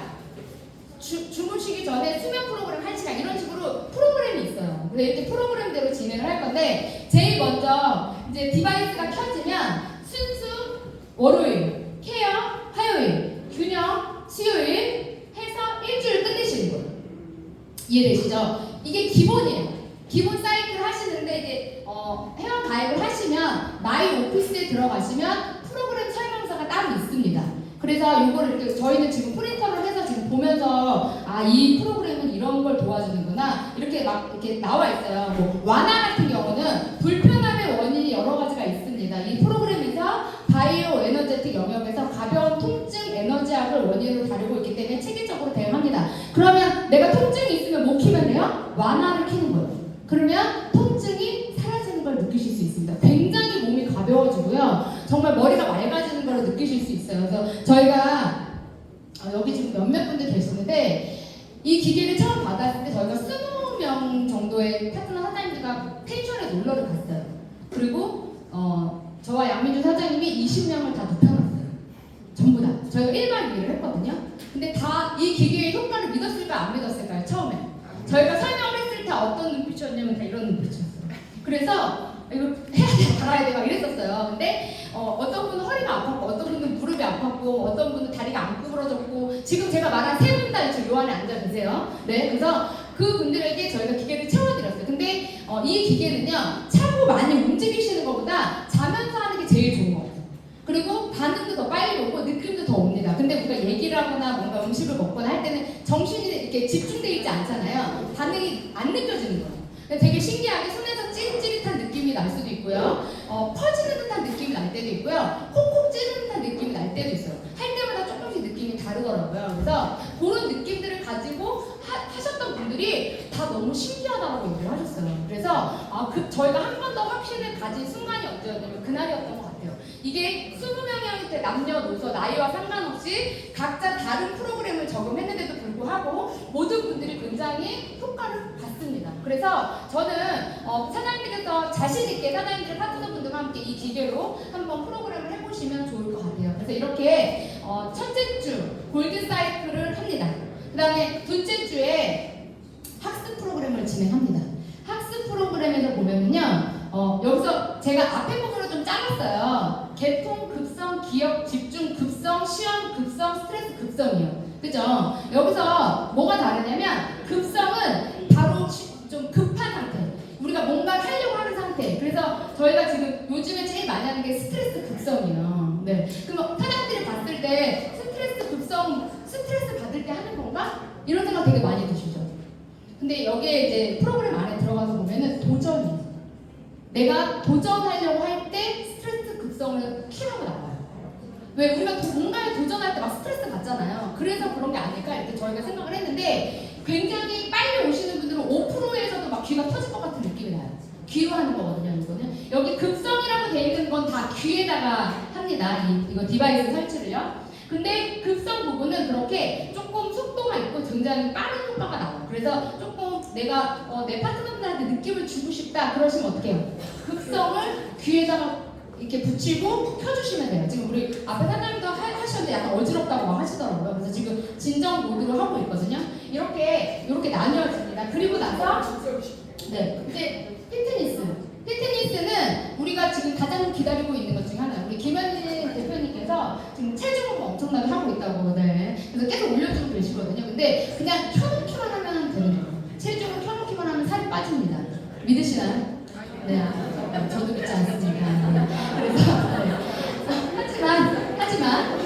주무시기 전에 수면 프로그램 1시간 이런 식으로 프로그램이 있어요. 그래서 이렇게 프로그램대로 진행을 할 건데 제일 먼저 이제 디바이스가 켜지면 순수 월요일, 케어 화요일, 균형 수요일 해서 일주일 끝내시는 거예요. 이해되시죠? 이게 기본이에요. 기본 사이트를 하시는데 이제 회원 가입을 하시면 마이 오피스에 들어가시면 프로그램 설명서가 따로 있습니다. 그래서 이거를 이렇게 저희는 지금 프린터를 해서 지금 보면서 아, 이 프로그램은 이런 걸 도와주는구나 이렇게 막 이렇게 나와 있어요. 뭐 완화 같은 경우는 불편함의 원인이 여러 가지가 있습니다. 이 프로그램에서 바이오 에너제틱 영역에서 가벼운 통증 에너지학을 원인으로 다루고 있기 때문에 체계적으로 대응합니다. 그러면 내가 통증이 있으면 뭐 키면 돼요? 완화를 키는 거예요. 그러면 통증이 사라지는 걸 느끼실 수 있습니다. 굉장히 몸이 가벼워지고요. 정말 머리가 맑아지는 걸 느끼실 수 있어요. 그래서 저희가 여기 지금 몇몇 분들 계시는데 이 기계를 처음 받았을 때 저희가 20명 정도의 파트너 사장님들과 펜션에 놀러를 갔어요. 그리고 저와 양민주 사장님이 20명을 다 눕혀놨어요. 전부 다. 저희가 1박 2일을 했거든요. 근데 다 이 기계의 효과를 믿었을까요? 안 믿었을까요? 처음에. 저희가 설명을 했을 때 어떤 눈빛이었냐면 다 이런 눈빛이었어요. 그래서 이거 해야 돼, 말아야 돼 막 이랬었어요. 근데 어떤 분은 허리가 아팠고 어떤 분은 무릎이 아팠고 어떤 분은 다리가 안 구부러졌고 지금 제가 말한 3분 다 지금 요 안에 앉아 계세요. 네, 그래서 그 분들에게 저희가 기계를 채워드렸어요. 근데 이 기계는요 차고 많이 움직이시는 것보다 자면서 하는 게 제일 좋은 것 같아요. 그리고 반응도 더 빨리 오고 느낌도 더 옵니다. 근데 우리가 얘기를 하거나 뭔가 음식을 먹거나 할 때는 정신이 이렇게 집중되어 있지 않잖아요. 반응이 안 느껴지는 거예요. 되게 신기하게 손에서 찌릿찌릿한 느낌이 날 수도 있고요. 퍼지는 듯한 느낌이 날 때도 있고요. 콕콕 찌르는 듯한 느낌이 날 때도 있어요. 할 때마다 조금씩 느낌이 다르더라고요. 그래서 그런 느낌들을 가지고 하셨던 분들이 다 너무 신기하다고 얘기를 하셨어요. 그래서 저희가 한 번 더 확신을 가진 순간이 언제였냐면 그날이었던 것 같아요. 이게 20명한테 남녀노소 나이와 상관없이 각자 다른 프로그램을 적용했는데도 불구하고 모든 분들이 굉장히 효과를 봤습니다. 그래서 저는 사장님께서 자신있게 사장님들 파트너분들과 함께 이 기계로 한번 프로그램을 해보시면 좋을 것 같아요. 그래서 이렇게 첫째 주 골드 사이클을 합니다. 그 다음에 둘째 주에 학습 프로그램을 진행합니다. 학습 프로그램에서 보면은요 여기서 제가 앞에 부분을 좀 잘랐어요. 계통, 급성, 기억, 집중, 급성, 시험, 급성, 스트레스, 급성이요. 그죠? 여기서 뭐가 다르냐면 급성은 바로 좀 급한 상태. 우리가 뭔가를 하려고 하는 상태. 그래서 저희가 지금 요즘에 제일 많이 하는 게 스트레스 급성이에요. 네. 그럼 사람들이 봤을 때 스트레스 급성, 스트레스 받을 때 하는 건가? 이런 생각 되게 많이 드시죠? 근데 여기에 이제 프로그램 안에 들어가서 보면은 도전이에요. 내가 도전하려고 할 때 스트레스 급성을 키우고 나와요. 왜 우리가 뭔가에 도전할 때 막 스트레스 받잖아요. 그래서 그런 게 아닐까 이렇게 저희가 생각을 했는데 굉장히 빨리 오시는 분들은 5%에서도 막 귀가 터질 것 같은 느낌이 나요. 귀로 하는 거거든요, 이거는. 여기 급성이라고 되어 있는 건 다 귀에다가 합니다. 이거 디바이스 설치를요. 근데 급성 부분은 그렇게 조금 속도가 있고 굉장히 빠른 효과가 나와요. 그래서 조금 내가 내 파트너들한테 느낌을 주고 싶다 그러시면 어떻게 해요? 급성을 귀에다가 이렇게 붙이고 켜주시면 돼요. 지금 우리 앞에 사장님도 하셨는데 약간 어지럽다고 막 하시더라고요. 그래서 지금 진정 모드로 하고 있거든요. 이렇게 나뉘어집니다. 그리고 나서 네, 이제 피트니스는 우리가 우리가 지금 가장 기다리고 있는 것 중에 하나, 우리 김현진 대표님께서 지금 체중을 엄청나게 하고 있다고, 네. 그래서 계속 올려주고 계시거든요. 근데 그냥 켜놓기만 하면 되는 거예요. 체중을 켜놓기만 하면 살이 빠집니다. 믿으시나요? 네, 저도 믿지 않습니다. 그래서 네. 하지만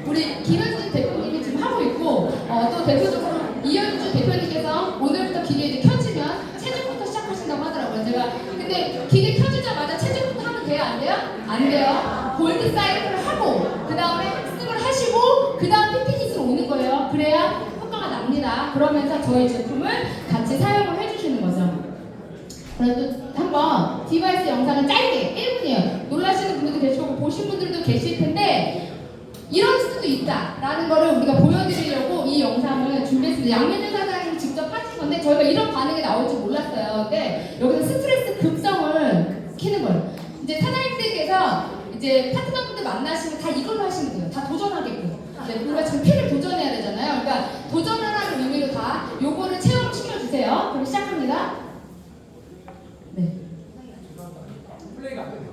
우리 김현진 대표님이 지금 하고 있고 또 대표적으로 이현주 대표님께서 오늘부터 기계 이제 켜지면 체중부터 시작하신다고 하더라고요. 제가 근데 기계 켜지자마자 체중부터 하면 돼요? 안 돼요? 안 돼요. 골드 사이클을 하고 그 다음에 학습을 하시고 그 다음 피트니스로 오는 거예요. 그래야 효과가 납니다. 그러면서 저희 제품을 같이 사용을 해주시는 거죠. 그래도 한번 디바이스 영상은 짧게 1분이에요. 놀라시는 분들도 계실 거고 보신 분들도 계실 텐데 이럴 수도 있다라는 거를 우리가 보여드리려고 이 영상을 준비했습니다. 양면준 사장님이 직접 하신 건데 저희가 이런 반응이 나올 줄 몰랐어요. 근데 여기서 스트레스 급성을 키는 거예요. 이제 사장님들께서 이제 파트너분들 만나시면 다 이걸로 하시면 돼요. 다 도전하게끔. 네, 우리가 지금 피를 도전해야 되잖아요. 그러니까 도전하라는 의미로 다 요거를 체험시켜주세요. 그럼 시작합니다.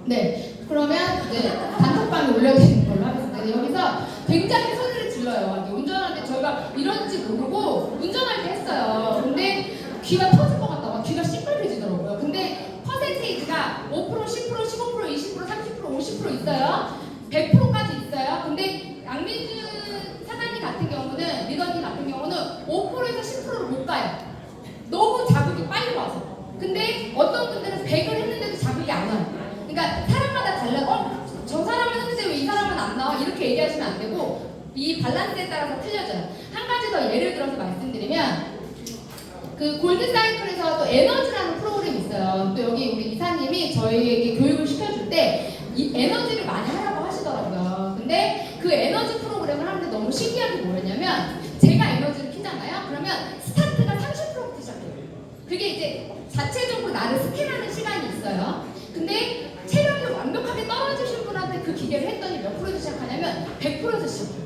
네, 그러면 이제 단톡방에 올려드리는 걸로 하겠습니다. 네, 여기서 굉장히 소리를 질러요. 운전할 때 저희가 이런지 모르고 운전할 때 했어요. 근데 귀가 터질 것 같다고 귀가 시뻘개지더라고요. 근데 퍼센테이지가 5%, 10%, 15%, 20%, 30%, 50% 있어요. 100%까지 있어요. 근데 양민준 사장님 같은 경우는 리더님 같은 경우는 5%에서 10%를 못 가요. 너무 자극이 빨리 와서. 근데 어떤 분들은 100을 했는데도 자극이 안 와요. 그러니까 사람마다 달라. 저 사람은 했는데 왜 이 사람은 안 나와? 이렇게 얘기하시면 안 되고 이 밸런스에 따라서 틀려져요. 한 가지 더 예를 들어서 말씀드리면 그 골드 사이클에서 또 에너지라는 프로그램이 있어요. 또 여기 우리 이사님이 저희에게 교육을 시켜줄 때 이 에너지를 많이 하라고 하시더라고요. 근데 그 에너지 프로그램을 하는데 너무 신기한 게 뭐였냐면 제가 에너지를 키잖아요. 그러면 스타트가 30%부터 시작해요. 그게 이제 자체적으로 나를 스캔하는 시간이 있어요. 근데 체력이 완벽하게 떨어지신 분한테 그 기계를 했더니 몇 프로에서 시작하냐면 100%에서 시작해요.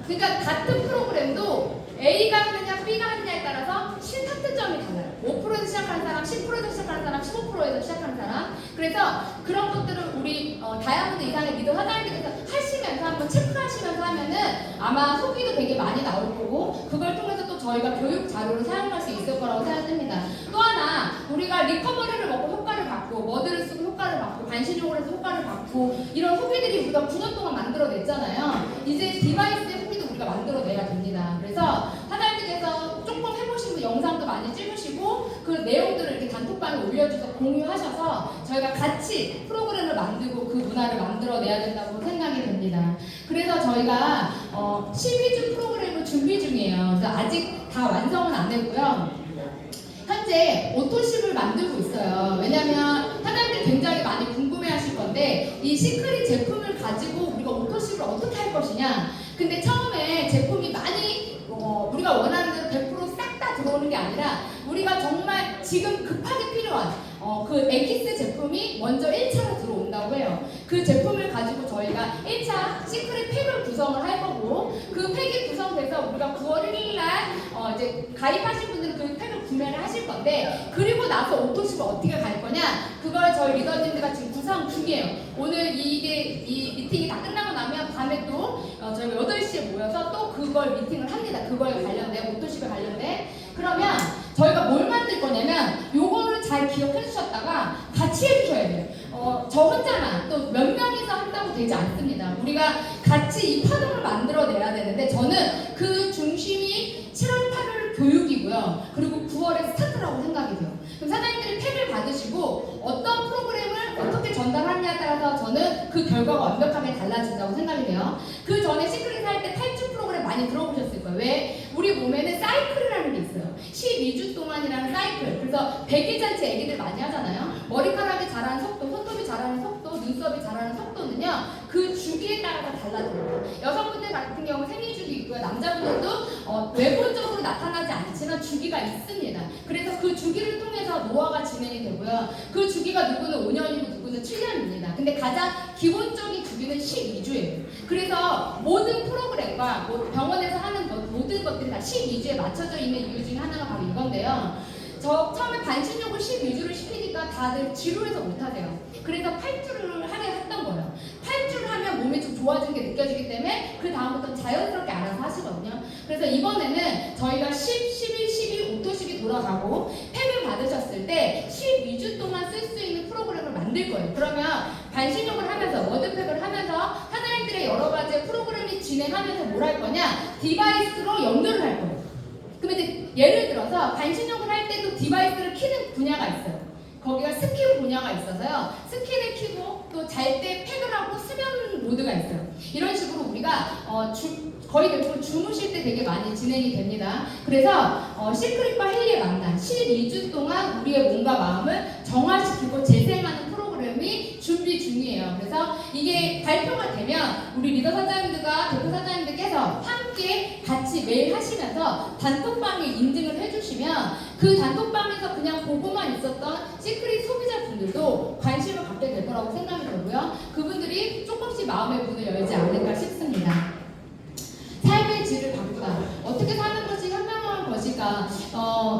그러니까 같은 프로그램도 A가 하느냐 B가 하느냐에 따라서 스타트점이 달라요. 5%에서 시작하는 사람, 10%에서 시작하는 사람, 15%에서 시작하는 사람. 그래서 그런 것들을 우리 다이아몬드 이상의 리더 사장님께서 하시면서 한번 체크하시면서 하면은 아마 후기도 되게 많이 나올 거고 그걸 통해서 또 저희가 교육 자료로 사용할 수 있을 거라고 생각됩니다. 또 하나 우리가 리커버리를 먹고 효과를 받고 머드를 쓰고 효과를 받고 반시종을 해서 효과를 받고 이런 후기들이 우리가 9년 동안 만들어냈잖아요. 이제 디바이스의 후기도 우리가 만들어내야 됩니다. 그래서 사장님께서 조금 해보신 분 영상도 많이 찍으시고 그 내용들을 이렇게 단톡방에 올려주셔서 공유하셔서 저희가 같이 프로그램을 만들고 그 문화를 만들어내야 된다고 생각이 됩니다. 그래서 저희가 12주 프로그램을 준비 중이에요. 그래서 아직 다 완성은 안 됐고요. 현재 오토십을 만들고 있어요. 왜냐면 사장님들이 굉장히 많이 궁금해하실 건데 이 시크릿 제품을 가지고 우리가 오토십을 어떻게 할 것이냐. 근데 처음에 제품이 많이 우리가 원하는 대로 100% 싹 다 들어오는 게 아니라 우리가 정말 지금 급하게 필요한 그 엑기스 제품이 먼저 1차로 들어온다고 해요. 그 제품을 가지고 저희가 1차 시크릿 팩을 구성을 할 거고 그 팩이 구성돼서 우리가 9월 1일날 이제 가입하신 분들은 그 팩을 구매를 하실 건데 그리고 나서 오토십을 어떻게 갈 거냐 그걸 저희 리더님들과 지금 구상 중이에요. 오늘 이 미팅이 다 끝나고 나면 밤에 또 저희가 8시에 모여서 또 그걸 미팅을 합니다. 그거에 관련된 오토십에 관련된 그러면 저희가 뭘 만들 거냐면 요거를 잘 기억해 주셨다가 같이 해주셔야 돼요. 저 혼자만 또 몇 명이서 한다고 되지 않습니다. 우리가 같이 이 파동을 만들어내야 되는데 저는 그 중심이 7월 8일 교육이고요. 그리고 9월에 스타트라고 생각이 돼요. 그럼 사장님들이 팩을 받으시고 어떤 프로그램을 어떻게 전달하느냐에 따라서 저는 그 결과가 완벽하게 달라진다고 생각이 돼요. 그 전에 시크릿 할 때 8주 프로그램 많이 들어보셨을 거예요. 왜? 우리 몸에는 사이클이라는 게 있어요. 12주 동안이라는 사이클. 그래서 백일잔치 애기들 많이 하잖아요. 머리카락이 자라는 속도, 손톱이 자라는 속도, 눈썹이 자라는 속도는요. 그 주기에 따라서 달라져요. 여성분들 같은 경우 생리주기 있고요. 남자분들도 외부적으로 나타나지 않지만 주기가 있습니다. 그래서 그 주기를 통해서 노화가 진행이 되고요. 그 주기가 누구는 5년이고 누구는 7년입니다. 근데 가장 기본적인 주기는 12주예요. 그래서 모든 프로그램과 병원에서 하는 모든 것들이 다 12주에 맞춰져 있는 이유 중에 하나가 바로 이건데요. 처음에 반신욕을 12주를 시키니까 다들 지루해서 못하세요. 그래서 8주를 하려 했던 거예요. 8주를 하면 몸이 좀 좋아지는 게 느껴지기 때문에 그 다음부터 자연스럽게 알아서 하시거든요. 그래서 이번에는 저희가 10, 11, 12, 5토식이 돌아가고 팩을 받으셨을 때 12주 동안 쓸 수 있는 프로그램을 만들 거예요. 그러면 반신욕을 하면서 워드팩을 하면서 사장님들의 여러 가지 프로그램이 진행하면서 뭘 할 거냐? 디바이스로 연결을 할 거예요. 그러면 이제 예를 들어서 반신욕을 할 때도 디바이스를 키는 분야가 있어요. 거기가 스킨 분야가 있어서요. 스킨을 키고 또 잘 때 팩을 하고 수면 모드가 있어요. 이런 식으로 우리가 거의 대부분 주무실 때 되게 많이 진행이 됩니다. 그래서 시크릿과 힐리의 만남 12주 동안 우리의 몸과 마음을 정화시키고 재생하는 프로그램이 준비 중이에요. 그래서 이게 발표가 되면 우리 리더 사장님들과 대표 사장님들께서 함께 같이 매일 하시면서 단톡방에 인증을 해주시면 그 단톡방에서 그냥 보고만 있었던 시크릿 소비자분들도 관심을 갖게 될 거라고 생각이 들고요. 그분들이 조금씩 마음의 문을 열지 않을까 싶습니다. 삶의 질을 바꾸다. 어떻게 사는 것이 현명한 것일까?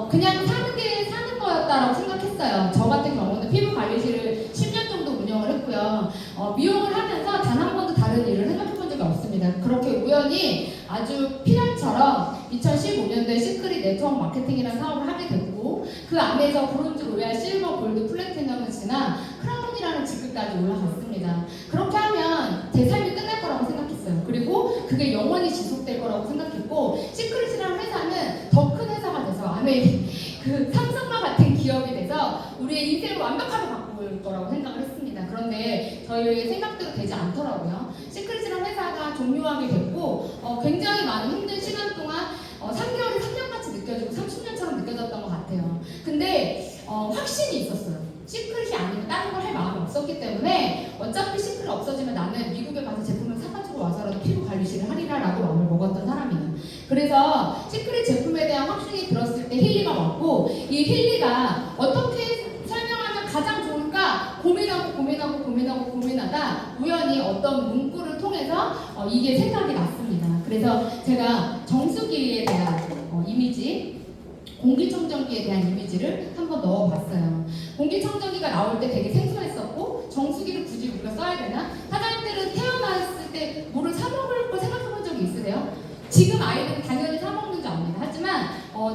그냥 사는 게 사는 거였다라고 생각했어요. 저 같은 경우는 피부 관리실을 10년 정도 운영을 했고요. 미용을 하면서 단 한 번도 다른 일을 생각해 본 적이 없습니다. 그렇게 우연히 아주 피난처럼 2015년도에 시크릿 네트워크 마케팅이라는 사업을 하게 됐고 그 안에서 브론즈, 로얄, 실버, 골드, 플래티넘을 지나 크라운이라는 직급까지 올라갔습니다. 그렇게 하면 제 삶이 끝날 거라고 생각했어요. 그리고 그게 영원히 지속될 거라고 생각했고 시크릿이라는 회사는 더 큰 회사가 돼서 안에 그 삼성과 같은 기업이 돼서 우리의 인생을 완벽하게 바꿀 거라고 생각을 했습니다. 그런데 저희의 생각대로 되지 않더라고요. 시크릿이라는 회사가 종료하게 됐고 굉장히 많은 힘든 시간 동안 3개월이 3년같이 느껴지고 30년처럼 느껴졌던 것 같아요. 근데 확신이 있었어요. 시크릿이 아니면 다른 걸 할 마음이 없었기 때문에 어차피 시크릿 없어지면 나는 미국에 가서 제품을 사가지고 와서라도 피부 관리실을 하리라라고 마음을 먹었던 사람이에요. 그래서 시크릿 제품에 대한 확신이 들었을 때 힐리가 왔고 이 힐리가 어떻게 설명하면 가장 좋을까 고민하다 우연히 어떤 문구를 통해서 이게 생각이 났습니다. 그래서 제가 정수기에 대한 이미지 공기청정기에 대한 이미지를 한번 넣어봤어요. 공기청정기가 나올 때 되게 생소했었고 정수기를 굳이 우리가 써야 되나? 사장님들은 태어났을 때 물을 사 먹을 거 생각해 본 적이 있으세요? 지금 아이들은 당연히 사 먹는 줄 압니다. 하지만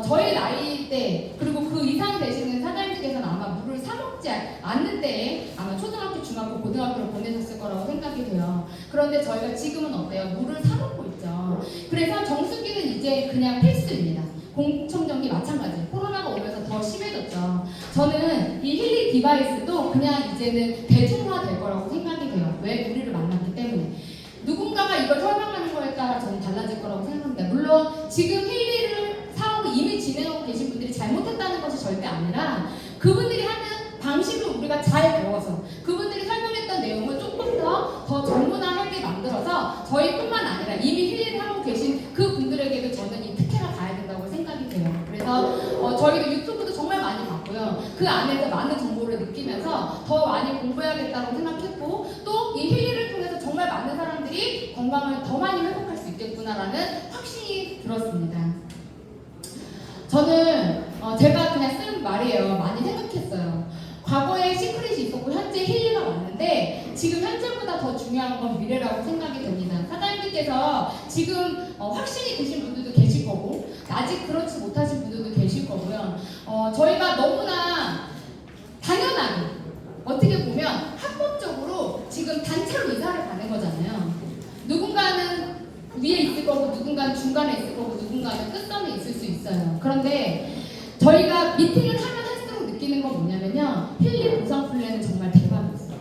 저희 나이 때 그리고 그 이상이 되시는 사장님들께서는 아마 물을 사 먹지 않는 때에 아마 초등학교, 중학교, 고등학교를 보내셨을 거라고 생각이 돼요. 그런데 저희가 지금은 어때요? 물을 사 먹고 있죠. 그래서 정수기는 이제 그냥 필수입니다. 공청정기 마찬가지. 코로나가 오면서 더 심해졌죠. 저는 이 힐리 디바이스도 그냥 이제는 대중화 될 거라고 생각이 돼요. 왜? 우리를 만났기 때문에. 누군가가 이걸 설명하는 거에 따라 저는 달라질 거라고 생각합니다. 물론 지금 힐리를 사업을 이미 진행하고 계신 분들이 잘못했다는 것이 절대 아니라 그분들이 하는 방식을 우리가 잘 배워서 그분들이 설명했던 내용을 조금 더 전문화하게 만들어서 저희뿐만 아니라 이미 힐리를 하고 계신 그 분들에게도 저는 이 특혜가 가야 된다고 생각이 돼요. 그래서 저희도 유튜브도 정말 많이 봤고요. 그 안에서 많은 정보를 느끼면서 더 많이 공부해야겠다고 생각했고 또 이 힐리를 통해서 정말 많은 사람들이 건강을 더 많이 회복할 수 있겠구나라는 확신이 들었습니다. 저는 제가 그냥 쓴 말이에요. 많이 생각했어요. 과거에 시크릿이 있었고 현재 힐리가 왔는데 지금 현재보다 더 중요한 건 미래라고 생각이 됩니다. 사장님들께서 지금 확신이 드신 분들도 계실 거고 아직 그렇지 못하신 분들도 계실 거고요. 저희가 너무나 당연하게 어떻게 보면 합법적으로 지금 단체로 이사를 가는 거잖아요. 누군가는 위에 있을 거고 누군가는 중간에 있을 거고 누군가는 끝선에 있을 수 있어요. 그런데 저희가 미팅을 하면 할수록 느끼는 건 뭐냐면요. 힐리 보상 플랜은 정말 대박이었어요.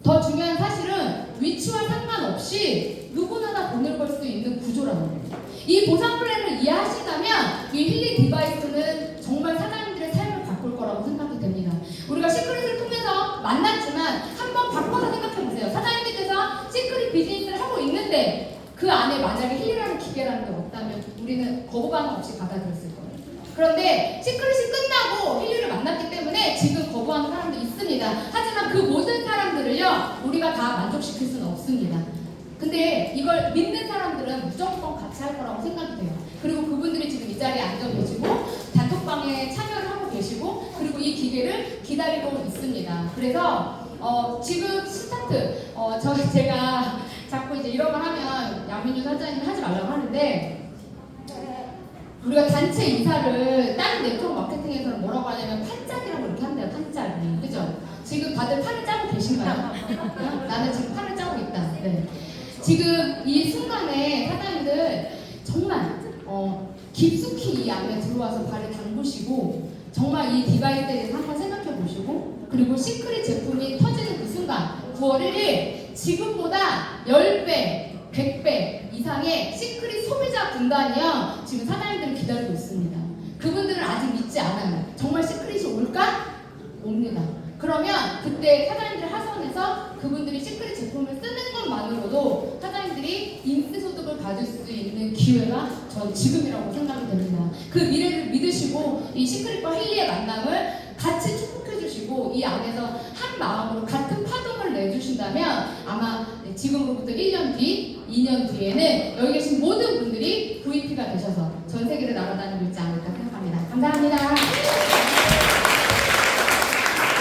더 중요한 사실은 위치와 상관없이 누구나 다 돈을 벌 수 있는 구조라는 거예요. 이 보상 플랜을 이해하시다면 이 힐리 디바이스는 정말 사장님들의 삶을 바꿀 거라고 생각이 됩니다. 우리가 시크릿을 통해서 만났지만 한번 바꿔서 생각해보세요. 사장님들께서 시크릿 비즈니스를 하고 있는데 그 안에 만약에 힐리라는 기계라는 게 없다면 우리는 거부감 없이 받아들였을 거예요. 그런데 시크릿이 끝나고 힐리를 만났기 때문에 지금 거부하는 사람도 있습니다. 하지만 그 모든 사람들을요 우리가 다 만족시킬 수는 없습니다. 근데 이걸 믿는 사람들은 무조건 같이 할 거라고 생각이 돼요. 그리고 그분들이 지금 이 자리에 앉아 계시고 단톡방에 참여를 하고 기다리고 있습니다. 그래서 지금 스타트 제가 자꾸 이제 이런 걸 하면 양민주 사장님 하지 말라고 하는데 우리가 단체 이사를 다른 네트워크 마케팅에서는 뭐라고 하냐면 판짜기라고 이렇게 한대요. 판짜기. 그죠? 지금 다들 판을 짜고 계신가요? 나는 지금 판을 짜고 있다. 네. 지금 이 순간에 사장님들 정말 깊숙이 이 안에 들어와서 발을 담그시고 정말 이 디바이스에 대해서 한번 생각해 보시고 그리고 시크릿 제품이 터지는 그 순간 9월 1일 지금보다 10배, 100배 이상의 시크릿 소비자 군단이요 지금 사장님들을 기다리고 있습니다. 그분들은 아직 믿지 않아요. 정말 시크릿이 올까? 옵니다. 그러면 그때 사장님들 하선에서 그분들이 시크릿 제품을 쓰는 것만으로도 사장님들이 인세소득을 받을 수 있는 기회가 전 지금이라고 생각이 됩니다. 그 미래를 믿으시고 이 시크릿과 힐리의 만남을 같이 축복해 주시고 이 안에서 한 마음으로 같은 파동을 내주신다면 아마 지금으로부터 1년 뒤, 2년 뒤에는 여기 계신 모든 분들이 VP가 되셔서 전 세계를 날아다니고 있지 않을까 생각합니다. 감사합니다.